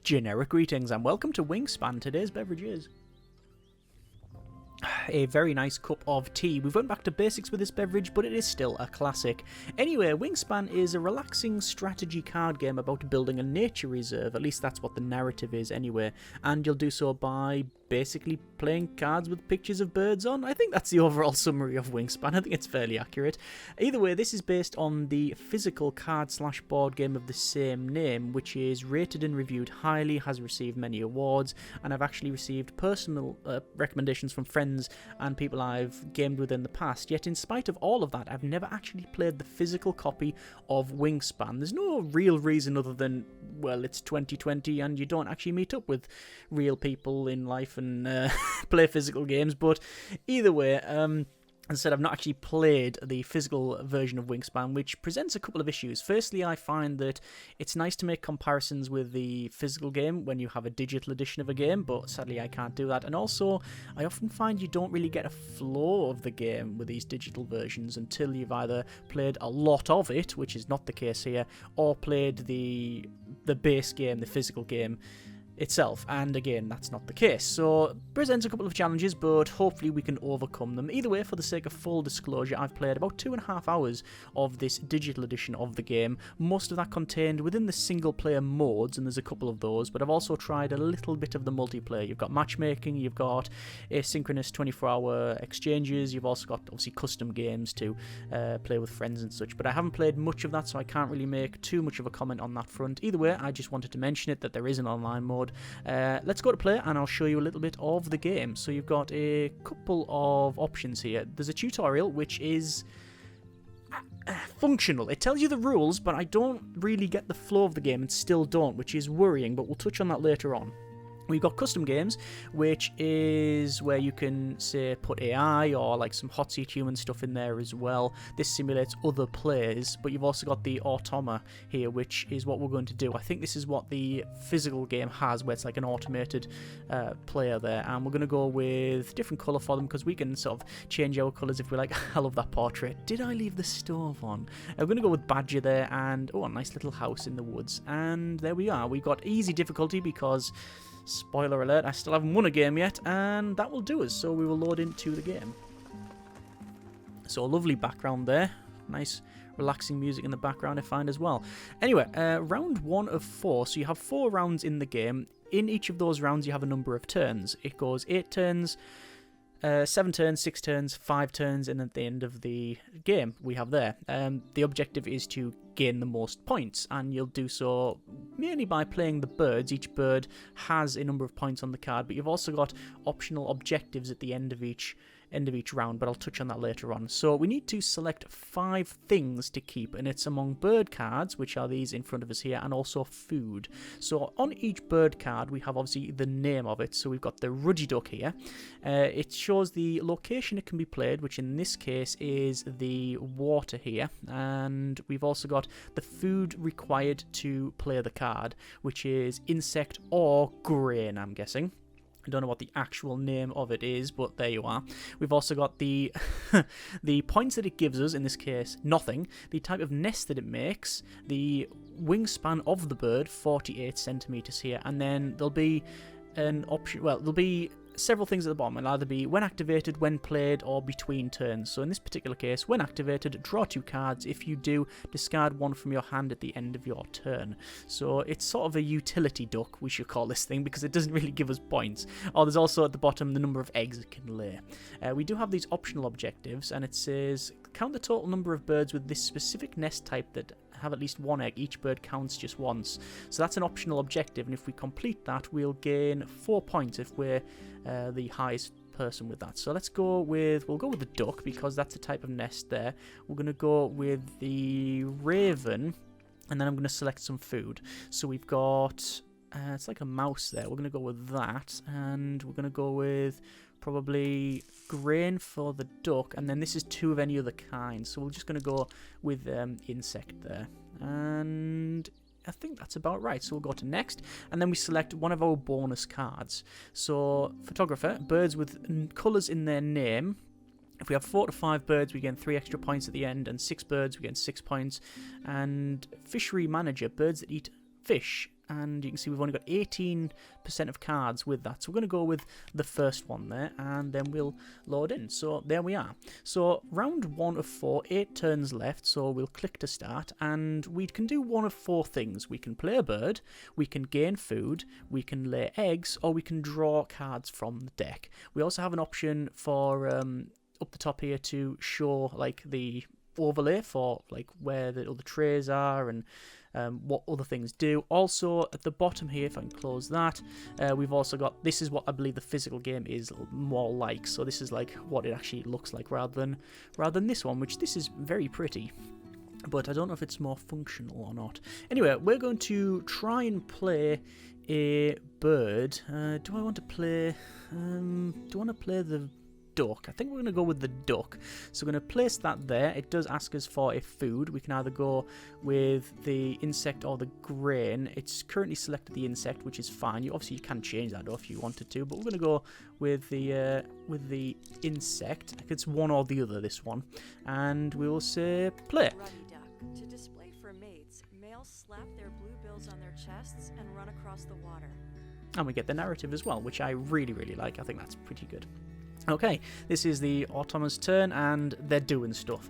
Generic greetings and welcome to Wingspan. Today's beverage is a very nice cup of tea. We've went back to basics with this beverage, but it is still a classic. Anyway, Wingspan is a relaxing strategy card game about building a nature reserve. At least that's what the narrative is anyway. And you'll do so by basically playing cards with pictures of birds on. I think that's the overall summary of Wingspan. I think it's fairly accurate. Either way, this is based on the physical card/board game of the same name, which is rated and reviewed highly, has received many awards, and I've actually received personal recommendations from friends and people I've gamed with in the past. Yet in spite of all of that, I've never actually played the physical copy of Wingspan. There's no real reason other than, well, it's 2020 and you don't actually meet up with real people in life and play physical games. But either way, as I said, I've not actually played the physical version of Wingspan, which presents a couple of issues. Firstly, I find that it's nice to make comparisons with the physical game when you have a digital edition of a game, but sadly I can't do that. And also, I often find you don't really get a flow of the game with these digital versions until you've either played a lot of it, which is not the case here, or played the base game, the physical game itself, and again that's not the case. So it presents a couple of challenges, but hopefully we can overcome them. Either way, for the sake of full disclosure, I've played about 2.5 hours of this digital edition of the game, most of that contained within the single player modes, and there's a couple of those, but I've also tried a little bit of the multiplayer. You've got matchmaking, you've got asynchronous 24-hour exchanges, you've also got obviously custom games to play with friends and such, but I haven't played much of that, so I can't really make too much of a comment on that front. Either way, I just wanted to mention it, that there is an online mode. Let's go to play and I'll show you a little bit of the game. So you've got a couple of options here. There's a tutorial which is functional. It tells you the rules, but I don't really get the flow of the game and still don't, which is worrying, but we'll touch on that later on. We've got custom games, which is where you can, say, put AI or like some hot seat human stuff in there as well. This simulates other players, but you've also got the automa here, which is what we're going to do. I think this is what the physical game has, where it's like an automated player there, and we're going to go with different colour for them because we can sort of change our colours if we like. I love that portrait. Did I leave the stove on? We're going to go with Badger there, and oh, a nice little house in the woods, and there we are. We've got easy difficulty because, spoiler alert, I still haven't won a game yet, and that will do us, so we will load into the game. So a lovely background there, nice relaxing music in the background I find as well. Anyway, round 1 of 4, so you have 4 rounds in the game. In each of those rounds you have a number of turns. It goes 8 turns, 7 turns, 6 turns, 5 turns, and at the end of the game we have there. The objective is to gain the most points, and you'll do so mainly by playing the birds. Each bird has a number of points on the card, but you've also got optional objectives at the end of each round, but I'll touch on that later on. So we need to select 5 things to keep, and it's among bird cards, which are these in front of us here, and also food. So on each bird card we have obviously the name of it. So we've got the ruddy duck here. It shows the location it can be played, which in this case is the water here, and we've also got the food required to play the card, which is insect or grain, I'm guessing. I don't know what the actual name of it is, but there you are. We've also got the the points that it gives us, in this case, nothing. The type of nest that it makes, the wingspan of the bird, 48 centimeters here, and then there'll be an option. Well, there'll be several things at the bottom. It'll either be when activated, when played, or between turns. So in this particular case, when activated, draw 2 cards. If you do, discard 1 from your hand at the end of your turn. So it's sort of a utility duck, we should call this thing, because it doesn't really give us points. Oh, there's also at the bottom the number of eggs it can lay. We do have these optional objectives, and it says count the total number of birds with this specific nest type that have at least 1 egg. Each bird counts just once. So that's an optional objective, and if we complete that, we'll gain 4 points if we're the highest person with that. So we'll go with the duck because that's a type of nest there. We're going to go with the raven, and then I'm going to select some food. So we've got it's like a mouse there. We're going to go with that, and we're going to go with probably grain for the duck, and then this is 2 of any other kind, so we're just going to go with insect there, and I think that's about right. So we'll go to next, and then we select one of our bonus cards. So photographer, birds with colours in their name. If we have 4 to 5 birds, we gain 3 extra points at the end, and 6 birds, we gain 6 points. And fishery manager, birds that eat fish. and you can see we've only got 18% of cards with that. So we're going to go with the first one there, and then we'll load in. So there we are. So round 1 of 4, 8 turns left, so we'll click to start, and we can do one of 4 things. We can play a bird, we can gain food, we can lay eggs, or we can draw cards from the deck. We also have an option for up the top here to show like the overlay for like where the other trays are and what other things do. Also at the bottom here, if I can close that, we've also got, this is what I believe the physical game is more like. So this is like what it actually looks like rather than this one, which this is very pretty. But I don't know if it's more functional or not. Anyway, we're going to try and play a bird. Do I want to play the duck? I think we're going to go with the duck. So we're going to place that there. It does ask us for a food. We can either go with the insect or the grain. It's currently selected the insect, which is fine. Obviously you can change that though if you wanted to, but we're going to go with the insect. It's one or the other, this one, and we will say play. Ruddy duck. To display for mates, males slap their blue bills on their chests and run across the water. And we get the narrative as well, which I really, really like. I think that's pretty good. Okay, this is the automa's turn, and they're doing stuff.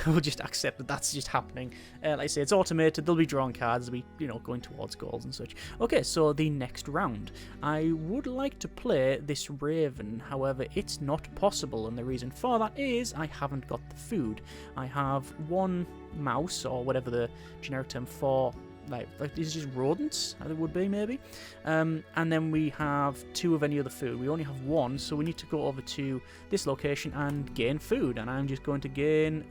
We'll just accept that that's just happening. Like I say, it's automated. They'll be drawing cards. They'll be, going towards goals and such. Okay, so the next round. I would like to play this raven. However, it's not possible, and the reason for that is I haven't got the food. I have one mouse, or whatever the generic term for like these are just rodents, as it would be maybe, and then we have 2 of any other food. We only have 1, so we need to go over to this location and gain food, and I'm just going to gain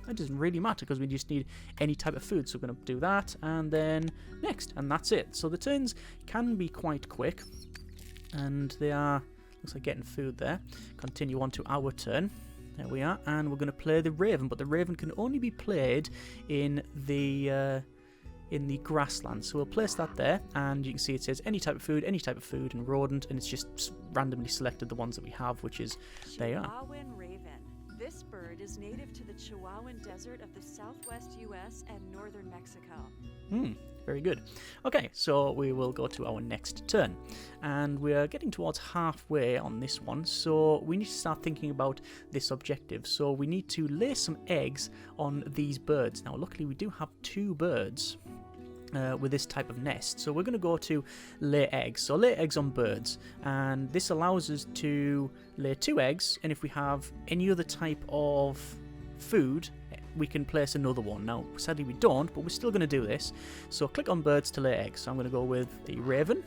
it doesn't really matter because we just need any type of food, so we're going to do that and then next, and that's it. So the turns can be quite quick, and they are, looks like getting food there. Continue on to our turn. There we are, and we're going to play the raven, but the raven can only be played in the grassland. So we'll place that there, and you can see it says any type of food, and rodent, and it's just randomly selected the ones that we have, which is, there you are. Chihuahuan raven. This bird is native to the Chihuahuan Desert of the southwest U.S. and northern Mexico. Very good. Okay, so we will go to our next turn, and we are getting towards halfway on this one, so we need to start thinking about this objective. So we need to lay some eggs on these birds. Now luckily we do have 2 birds with this type of nest, so we're going to go to lay eggs. So lay eggs on birds, and this allows us to lay 2 eggs, and if we have any other type of food we can place another one. Now sadly we don't, but we're still going to do this. So click on birds to lay eggs. So I'm going to go with the raven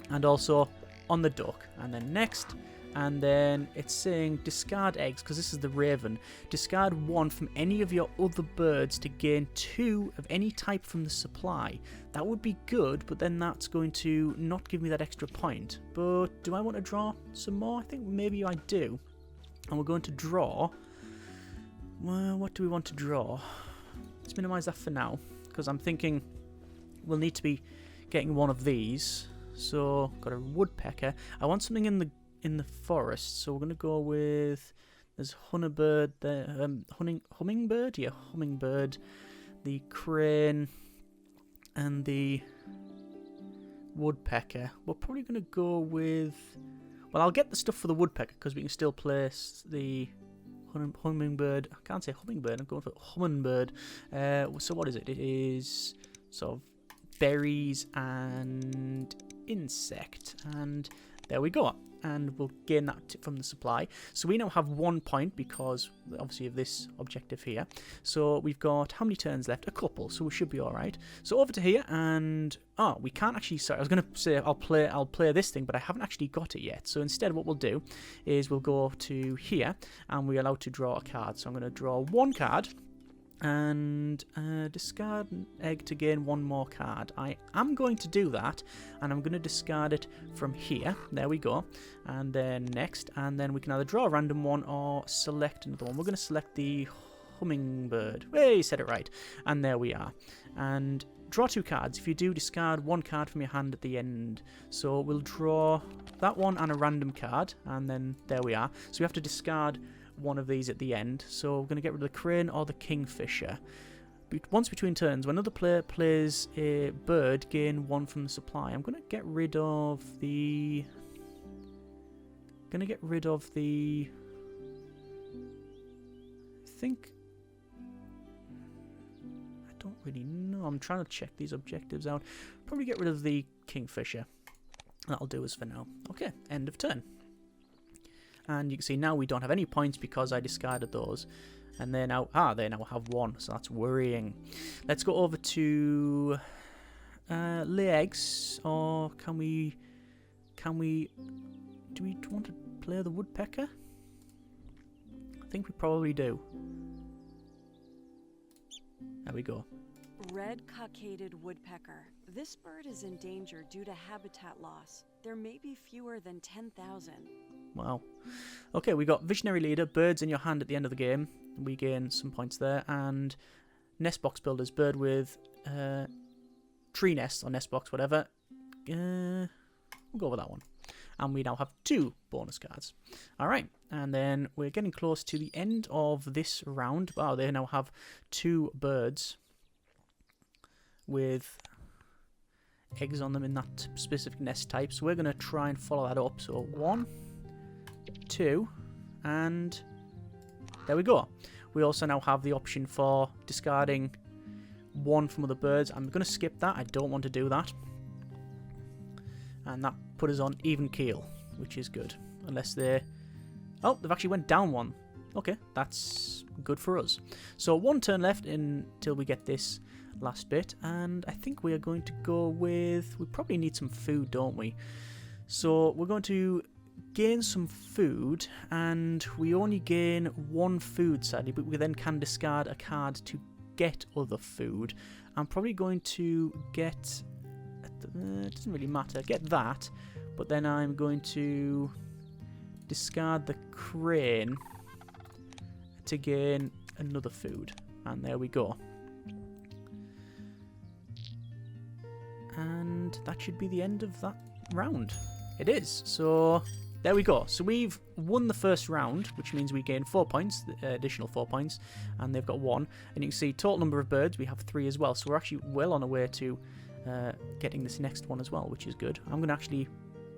and also on the duck, and then next, and then it's saying discard eggs because this is the raven. Discard 1 from any of your other birds to gain 2 of any type from the supply. That would be good, but then that's going to not give me that extra point. But do I want to draw some more? I think maybe I do. And we're going to draw. Well, what do we want to draw? Let's minimize that for now, because I'm thinking we'll need to be getting one of these. So got a woodpecker. I want something in the forest, so we're going to go with, there's hummingbird there, hummingbird, yeah, hummingbird, the crane, and the woodpecker. We're probably going to go with, well, I'll get the stuff for the woodpecker because we can still place the hummingbird. I can't say hummingbird, I'm going for hummingbird. So what is it? It is sort of berries and insect, and there we go, and we'll gain that from the supply. So we now have 1 point because obviously of this objective here. So we've got how many turns left? A couple, so we should be all right. So over to here, and we can't actually, sorry, I was going to say I'll play this thing, but I haven't actually got it yet. So instead what we'll do is we'll go to here, and we're allowed to draw a card. So I'm going to draw 1 card and discard an egg to gain 1 more card. I am going to do that, and I'm going to discard it from here. There we go. And then next, and then we can either draw a random one or select another one. We're going to select the hummingbird. Hey, said it right. And there we are. And draw 2 cards. If you do, discard 1 card from your hand at the end. So we'll draw that one and a random card, and then there we are. So we have to discard one of these at the end. So we're going to get rid of the crane or the kingfisher. once between turns, when another player plays a bird, gain 1 from the supply. I'm going to get rid of the... I think... I don't really know. I'm trying to check these objectives out. Probably get rid of the kingfisher. That'll do us for now. Okay, end of turn. And you can see now we don't have any points because I discarded those. And they now have 1, so that's worrying. Let's go over to lay eggs, or do we want to play the woodpecker? I think we probably do. There we go. Red cockaded woodpecker. This bird is in danger due to habitat loss. There may be fewer than 10,000. Wow. Okay, we got Visionary Leader, birds in your hand at the end of the game. We gain some points there. And Nest Box Builders, bird with tree nest or nest box, whatever. We'll go with that one. And we now have 2 bonus cards. Alright, and then we're getting close to the end of this round. Wow, they now have 2 birds with eggs on them in that specific nest type. So we're going to try and follow that up. So 1, 2, and there we go. We also now have the option for discarding 1 from other birds. I'm going to skip that. I don't want to do that. And that put us on even keel, which is good. Unless they... Oh, they've actually went down 1. Okay, that's good for us. So 1 turn left until we get this last bit. And I think we are going to go with... We probably need some food, don't we? So we're going to gain some food. And we only gain 1 food, sadly. But we then can discard a card to get other food. I'm probably going to get... It doesn't really matter. Get that, but then I'm going to discard the crane to gain another food. And there we go. And that should be the end of that round. It is. So there we go. So we've won the first round, which means we gain 4 points, additional 4 points, and they've got 1. And you can see total number of birds, we have 3 as well. So we're actually well on our way to getting this next one as well, which is good. I'm going to actually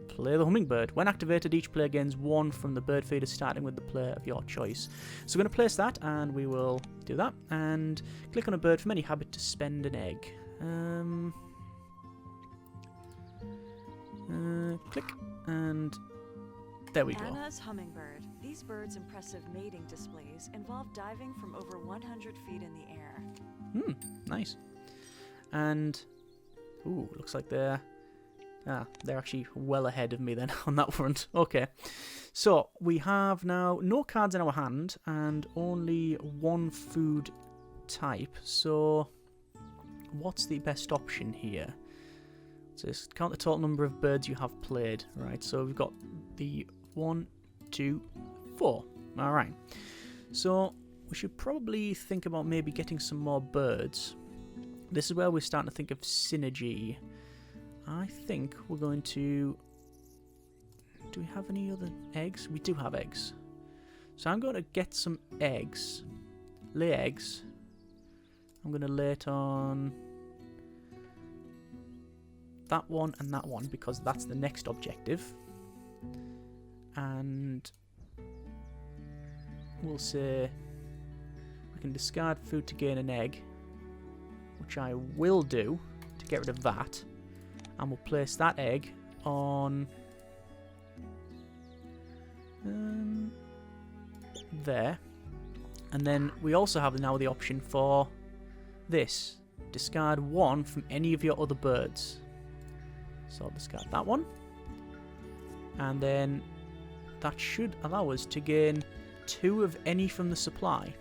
play the hummingbird. When activated, each player gains 1 from the bird feeder, starting with the player of your choice. So we're going to place that, and we will do that. And click on a bird from any habit to spend an egg. Click, and there we go. Anna's hummingbird. These birds' impressive mating displays involve diving from over 100 feet in the air. Nice. And ooh, looks like they're actually well ahead of me then on that front. Okay, so we have now no cards in our hand and only 1 food type. So what's the best option here? So just count the total number of birds you have played. Right, so we've got the 1, 2, 4. All right, so we should probably think about maybe getting some more birds. This is where we're starting to think of synergy. I think we're going to... Do we have any other eggs? We do have eggs. So I'm going to get some eggs. Lay eggs. I'm going to lay it on that one and that one because that's the next objective. And we'll say we can discard food to gain an egg, which I will do to get rid of that, and we'll place that egg on there. And then we also have now the option for this. Discard 1 from any of your other birds. So I'll discard that one. And then that should allow us to gain 2 of any from the supply.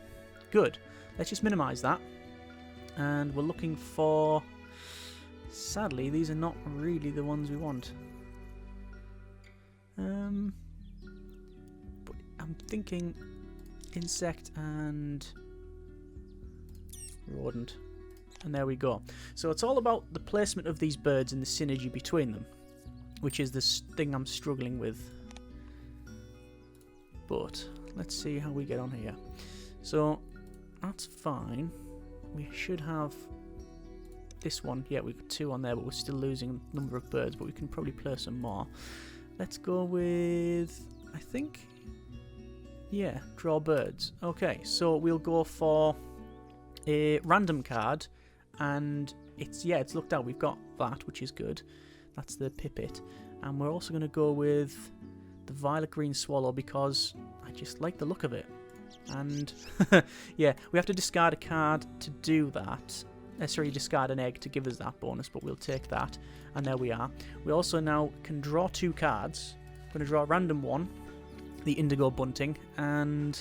Good. Let's just minimize that. And we're looking for... Sadly, these are not really the ones we want. But I'm thinking insect and rodent. And there we go. So it's all about the placement of these birds and the synergy between them, which is this thing I'm struggling with. But let's see how we get on here. So that's fine. we should have this one. Yeah, we've got 2 on there, but we're still losing a number of birds, but we can probably play some more. Let's go with, I think, yeah, draw birds. Okay, so we'll go for a random card, and it's looked out. We've got that, which is good. That's the pipit. And we're also going to go with the violet green swallow because I just like the look of it. And yeah, we have to discard a card to do that. Sorry, discard an egg to give us that bonus, but we'll take that. And there we are. We also now can draw 2 cards. I'm going to draw a random one, the indigo bunting, and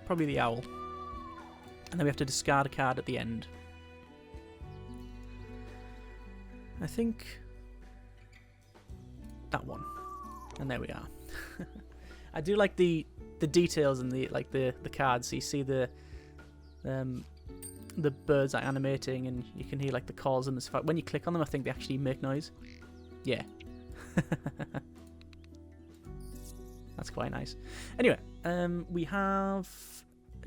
probably the owl. And then we have to discard a card at the end. I think that one. And there we are. I do like the details and the cards. So you see the birds are animating, and you can hear like the calls and stuff. When you click on them, I think they actually make noise. Yeah. That's quite nice. Anyway, we have.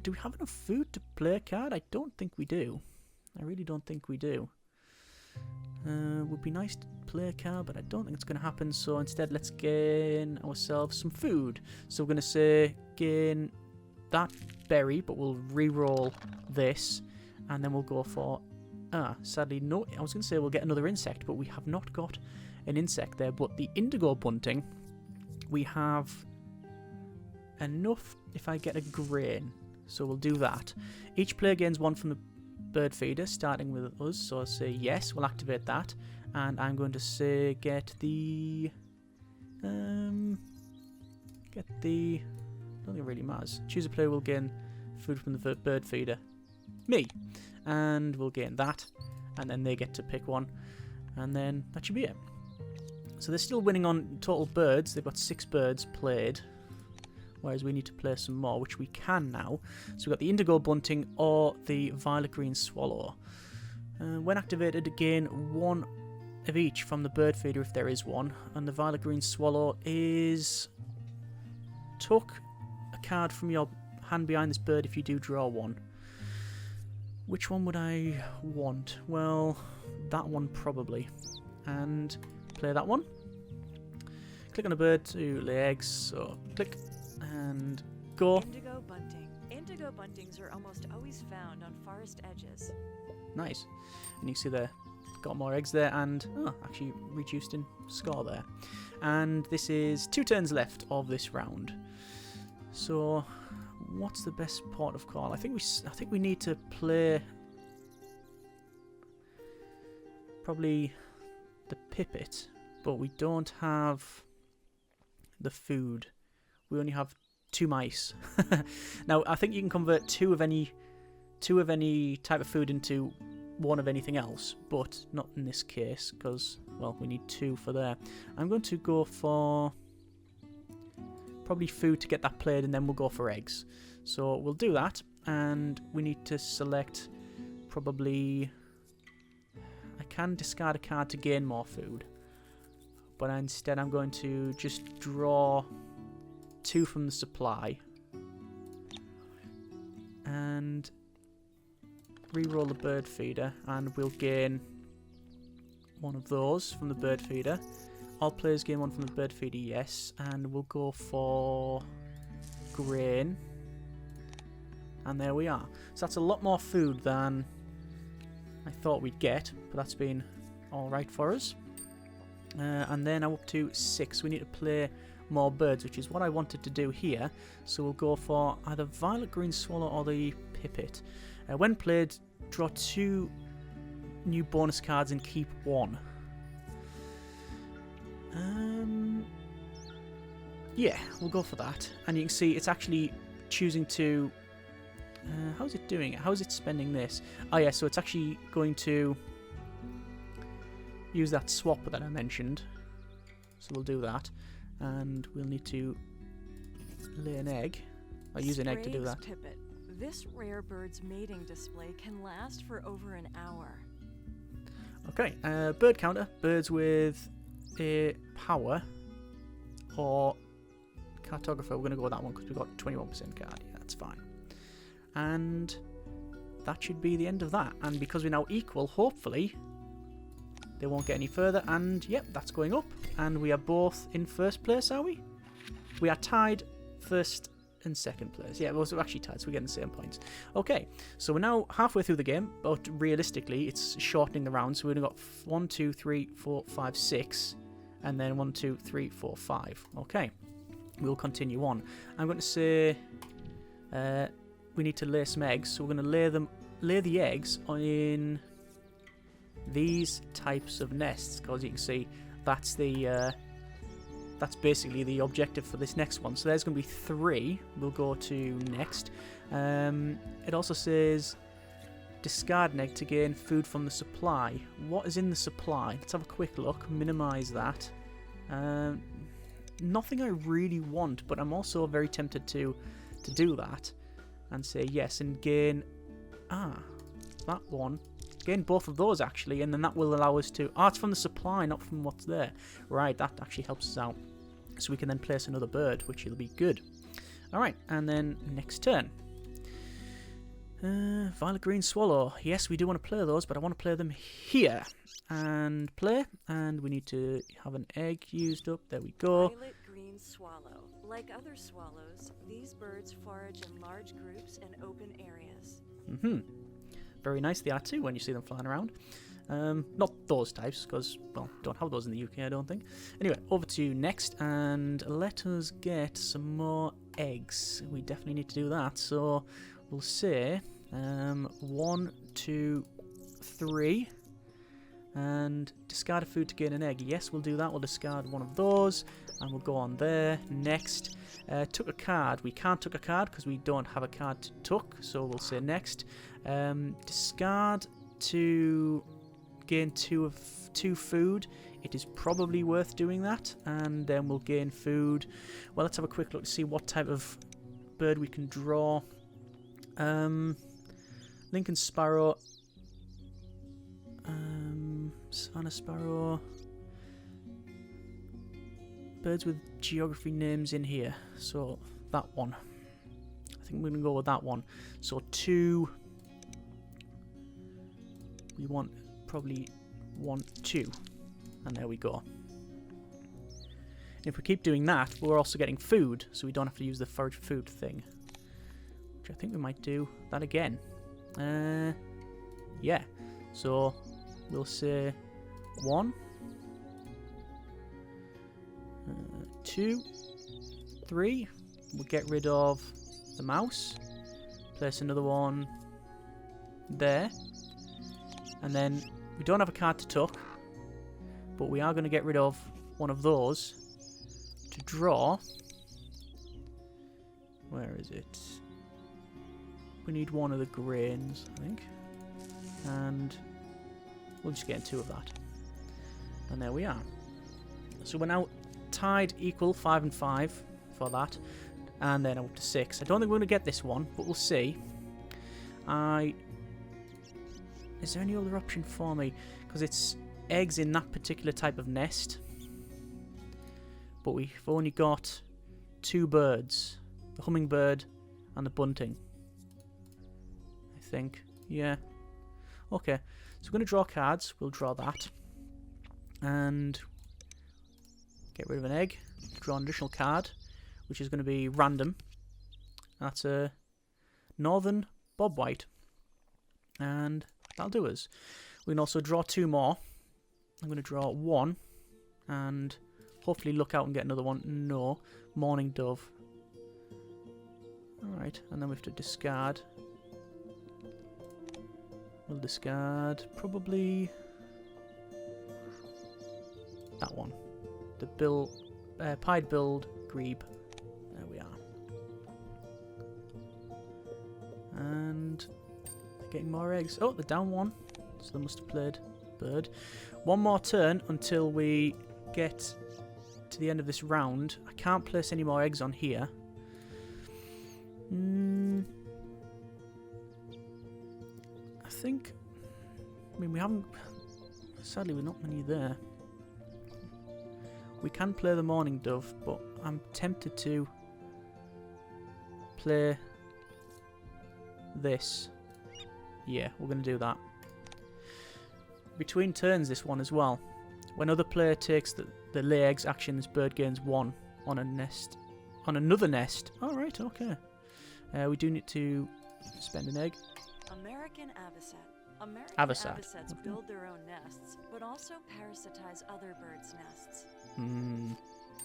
Do we have enough food to play a card? I don't think we do. I really don't think we do. Would be nice to play a card, but I don't think it's going to happen. So instead, let's gain ourselves some food. So we're going to say gain that berry, but we'll re-roll this, and then we'll go for. Sadly, no. I was going to say we'll get another insect, but we have not got an insect there. But the indigo bunting, we have enough. If I get a grain, so we'll do that. Each player gains 1 from the bird feeder, starting with us. So I'll say yes, we'll activate that, and I'm going to say get the I don't think it really matters. Choose a player will gain food from the bird feeder. Me. And we'll gain that, and then they get to pick one, and then that should be it. So they're still winning on total birds. They've got 6 birds played, whereas we need to play some more, which we can now. So we've got the indigo bunting or the violet green swallow. When activated, gain 1 of each from the bird feeder if there is one, and the violet green swallow is took a card from your hand behind this bird if you do draw one. Which one would I want? Well, that one probably. And play that one. Click on a bird to lay eggs, so click and go. Indigo bunting. Indigo buntings are almost always found on forest edges. Nice. And you can see there, got more eggs there, and actually reduced in score there. And this is 2 turns left of this round. So, what's the best port of call? I think we need to play probably the pipit, but we don't have the food. We only have 2 mice. Now, I think you can convert 2 of any type of food into 1 of anything else, but not in this case because, well, we need 2 for there. I'm going to go for probably food to get that played, and then we'll go for eggs. So we'll do that, and we need to select probably. I can discard a card to gain more food, but instead I'm going to just draw 2 from the supply and re-roll the bird feeder, and we'll gain 1 of those from the bird feeder. All players gain 1 from the bird feeder, yes, and we'll go for grain, and there we are. So that's a lot more food than I thought we'd get, but that's been alright for us. And then I'm up to 6. We need to play more birds, which is what I wanted to do here. So we'll go for either violet green swallow or the pipit. When played, draw 2 new bonus cards and keep 1. Yeah, we'll go for that. And you can see it's actually choosing to. How's it doing it? How is it spending this? Oh yeah, so it's actually going to use that swap that I mentioned. So we'll do that, and we'll need to lay an egg. I'll use an egg to do that. Pipit. This rare bird's mating display can last for over an hour. Okay, bird counter. Birds with a power or cartographer. We're going to go with that one because we've got 21% card. Yeah, that's fine. And that should be the end of that. And because we're now equal, hopefully they won't get any further. And yep, that's going up. And we are both in first place, are we? We are tied first and second place. Yeah, we're actually tied, so we're getting the same points. Okay, so we're now halfway through the game, but realistically, it's shortening the round. So we've got 1, 2, 3, 4, 5, 6, and then 1, 2, 3, 4, 5. Okay, we'll continue on. I'm going to say we need to lay some eggs, so we're going to lay the eggs in these types of nests, because you can see that's the that's basically the objective for this next one. So there's going to be 3. We'll go to next. It also says discard an egg to gain food from the supply. What is in the supply? Let's have a quick look. Minimize that. Nothing I really want, but I'm also very tempted to do that and say yes and gain that one. Gain both of those actually, and then that will allow us to... it's from the supply, not from what's there. Right, that actually helps us out. So we can then place another bird, which will be good. Alright, and then next turn. Violet Green Swallow. Yes, we do want to play those, but I want to play them here. And play, and we need to have an egg used up. There we go. Violet Green Swallow. Like other swallows, these birds forage in large groups and open areas. Very nice they are too when you see them flying around. Not those types, because, well, don't have those in the UK, I don't think. Anyway, over to next, and let us get some more eggs. We definitely need to do that, so we'll say 1, 2, 3, and discard a food to gain an egg. Yes, we'll do that. We'll discard one of those, and we'll go on there. Next, took a card. We can't took a card because we don't have a card to took, so we'll say next. Discard to gain 2 food. It is probably worth doing that, and then we'll gain food. Well, let's have a quick look to see what type of bird we can draw. Lincoln Sparrow, Savannah Sparrow, birds with geography names in here, so that one. I think we're going to go with that one. So 2, we want probably 1, 2, and there we go. If we keep doing that, we're also getting food, so we don't have to use the forage food thing, which I think we might do that again. Yeah, so we'll say 1, 2, 3. We'll get rid of the mouse, place another one there, and then we don't have a card to tuck, but we are going to get rid of one of those to draw. Where is it? We need one of the grains, I think, and we'll just get 2 of that, and there we are. So we're now tied equal, 5 and 5 for that, and then up to 6. I don't think we're going to get this one, but we'll see. Is there any other option for me? Because it's eggs in that particular type of nest, but we've only got 2 birds, the hummingbird and the bunting, I think. Yeah. Okay, so we're going to draw cards. We'll draw that, and get rid of an egg, draw an additional card, which is going to be random. That's a northern bobwhite, and that'll do us. We can also draw 2 more. I'm going to draw 1, and hopefully look out and get another one. No, mourning dove. Alright, and then we have to discard. We'll discard probably that one. The pied-billed grebe. There we are. And getting more eggs. Oh, they're down 1. So they must have played bird. 1 more turn until we get to the end of this round. I can't place any more eggs on here. I think... I mean, we haven't... Sadly, we're not many there. We can play the mourning dove, but I'm tempted to play this. Yeah, we're going to do that. Between turns, this one as well. When other player takes the lay eggs action, this bird gains 1 on a nest. On another nest. Alright, okay. We do need to spend an egg. American avocet. American Avocet. avocets build their own nests, but also parasitize other birds' nests.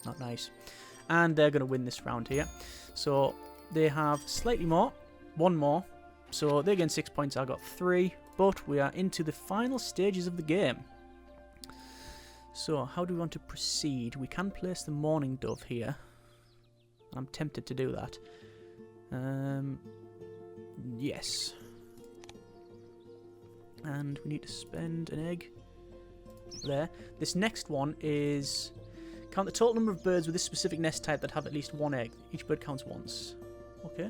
Not nice. And they're going to win this round here. So they have slightly more. 1 more. So they gain 6 points. I got 3. But we are into the final stages of the game. So how do we want to proceed? We can place the mourning dove here. I'm tempted to do that. Yes. And we need to spend an egg there. This next one is count the total number of birds with this specific nest type that have at least 1 egg. Each bird counts once. Okay.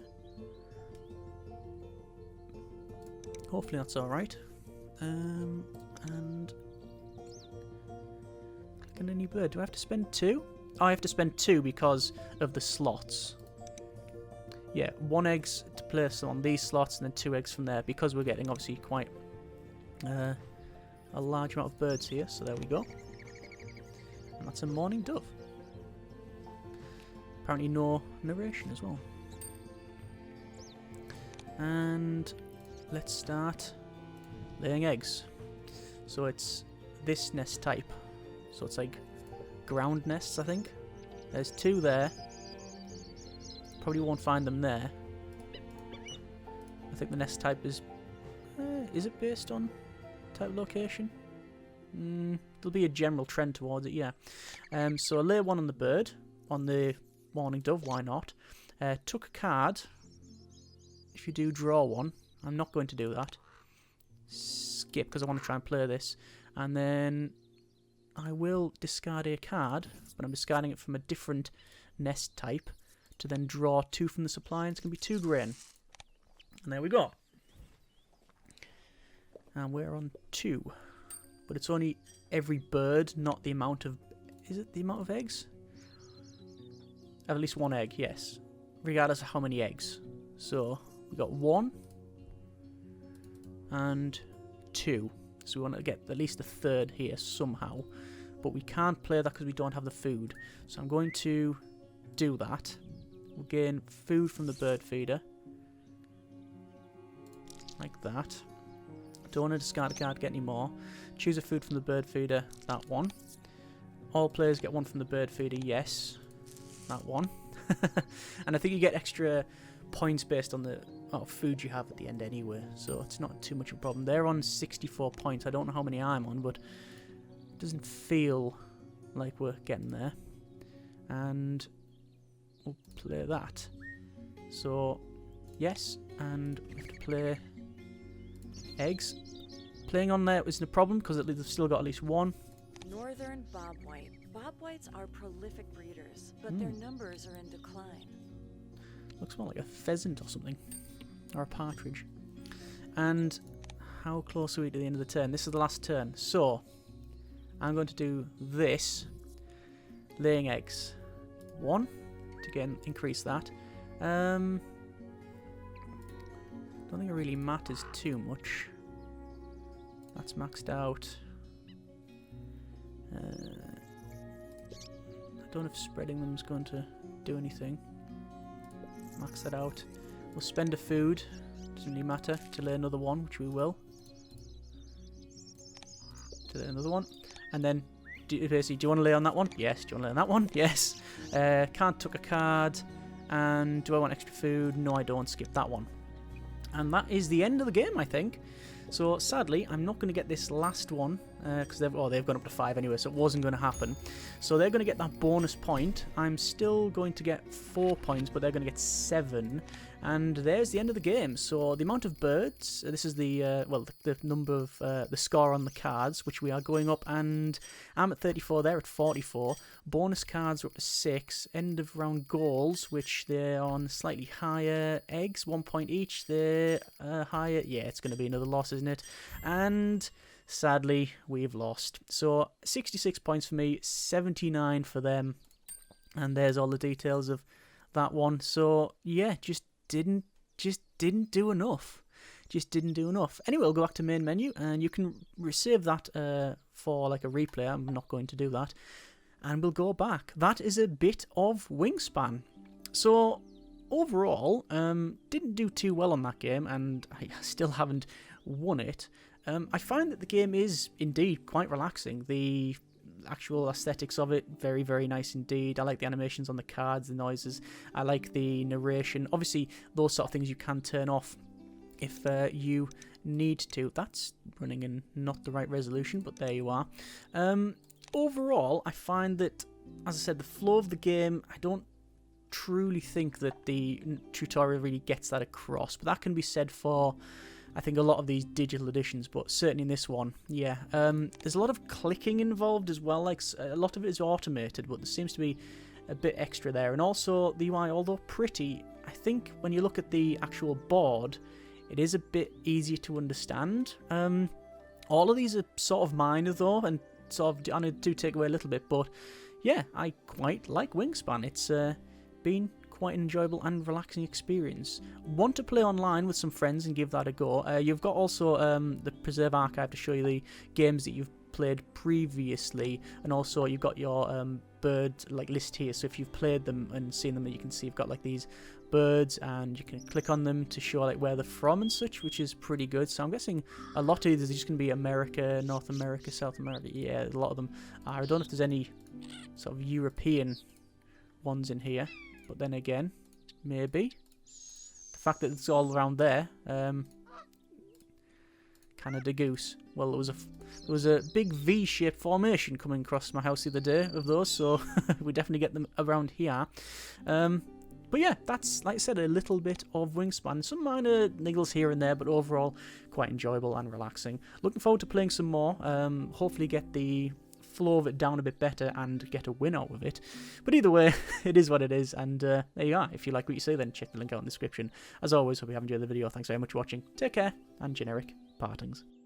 Hopefully that's alright. And click on a new bird. Do I have to spend 2? Oh, I have to spend 2 because of the slots. Yeah, 1 eggs to place on these slots and then 2 eggs from there because we're getting obviously quite a large amount of birds here. So there we go. And that's a mourning dove. Apparently no narration as well. And let's start laying eggs. So it's this nest type. So it's like ground nests, I think. There's 2 there. Probably won't find them there. I think the nest type is it based on type of location? There'll be a general trend towards it, yeah. So I lay 1 on the bird, on the mourning dove, why not? Took a card. If you do draw 1, I'm not going to do that. Skip, because I want to try and play this. And then I will discard a card, but I'm discarding it from a different nest type to then draw 2 from the supply, and it's going to be 2 grain. And there we go. And we're on 2. But it's only every bird, not the amount of... Is it the amount of eggs? At least 1 egg, yes. Regardless of how many eggs. So, we got 1 and 2. So we want to get at least a third here somehow. But we can't play that because we don't have the food. So I'm going to do that. We'll gain food from the bird feeder. Like that. Don't want to discard a card to get any more. Choose a food from the bird feeder. That one. All players get 1 from the bird feeder. Yes. That one. And I think you get extra points based on the food you have at the end anyway. So it's not too much of a problem. They're on 64 points. I don't know how many I'm on, but it doesn't feel like we're getting there. And we'll play that. So, yes. And we have to play eggs. Playing on there isn't a problem because they've still got at least 1. Northern bobwhite. Bobwhites are prolific breeders, but their numbers are in decline. Looks more like a pheasant or something. Or a partridge. And how close are we to the end of the turn? This is the last turn. So, I'm going to do this. Laying eggs. 1. To again increase that. Don't think it really matters too much. That's maxed out. I don't know if spreading them is going to do anything. Max that out. We'll spend a food. Doesn't really matter. To lay another one, which we will. To lay another one. And then, basically, do you want to lay on that one? Yes. Do you want to lay on that one? Yes. Can't took a card. And do I want extra food? No, I don't. Skip that one. And that is the end of the game, I think. So, sadly, I'm not going to get this last one, because they've gone up to 5 anyway, so it wasn't going to happen. So they're going to get that bonus point. I'm still going to get 4 points, but they're going to get 7. And there's the end of the game. So the amount of birds, this is the the number of, the score on the cards, which we are going up, and I'm at 34, they're at 44. Bonus cards are up to 6. End of round goals, which they're on slightly higher. Eggs, 1 point each. They're higher. Yeah, it's going to be another loss, isn't it? And sadly, we've lost. So 66 points for me, 79 for them. And there's all the details of that one. So yeah, just didn't do enough. Just didn't do enough. Anyway, we'll go back to main menu, and you can save that for like a replay. I'm not going to do that. And we'll go back. That is a bit of Wingspan. So overall, didn't do too well on that game, and I still haven't won it. I find that the game is indeed quite relaxing. The actual aesthetics of it, very, very nice indeed. I like the animations on the cards, the noises. I like the narration. Obviously, those sort of things you can turn off if you need to. That's running in not the right resolution, but there you are. Overall, I find that, as I said, the flow of the game, I don't truly think that the tutorial really gets that across, but that can be said for, I think, a lot of these digital editions, but certainly in this one, yeah. There's a lot of clicking involved as well, like a lot of it is automated, but there seems to be a bit extra there. And also, the UI, although pretty, I think when you look at the actual board, it is a bit easier to understand. All of these are sort of minor though, and sort of, I do take away a little bit, but yeah, I quite like Wingspan. It's been quite an enjoyable and relaxing experience. Want to play online with some friends and give that a go. You've got also the Preserve Archive to show you the games that you've played previously, and also you've got your bird like list here, so if you've played them and seen them, you can see you've got like these birds, and you can click on them to show like where they're from and such, which is pretty good. So I'm guessing a lot of these are just going to be America, North America, South America. Yeah, a lot of them are. I don't know if there's any sort of European ones in here, but then again, maybe. The fact that it's all around there, Canada goose. Well, there was a big V-shaped formation coming across my house the other day of those, so we definitely get them around here. But yeah, that's, like I said, a little bit of Wingspan. Some minor niggles here and there, but overall quite enjoyable and relaxing. Looking forward to playing some more. Hopefully get the flow of it down a bit better and get a win out of it. But either way, it is what it is, and there you are. If you like what you see, then check the link out in the description. As always, hope you have enjoyed the video. Thanks very much for watching. Take care, and generic partings.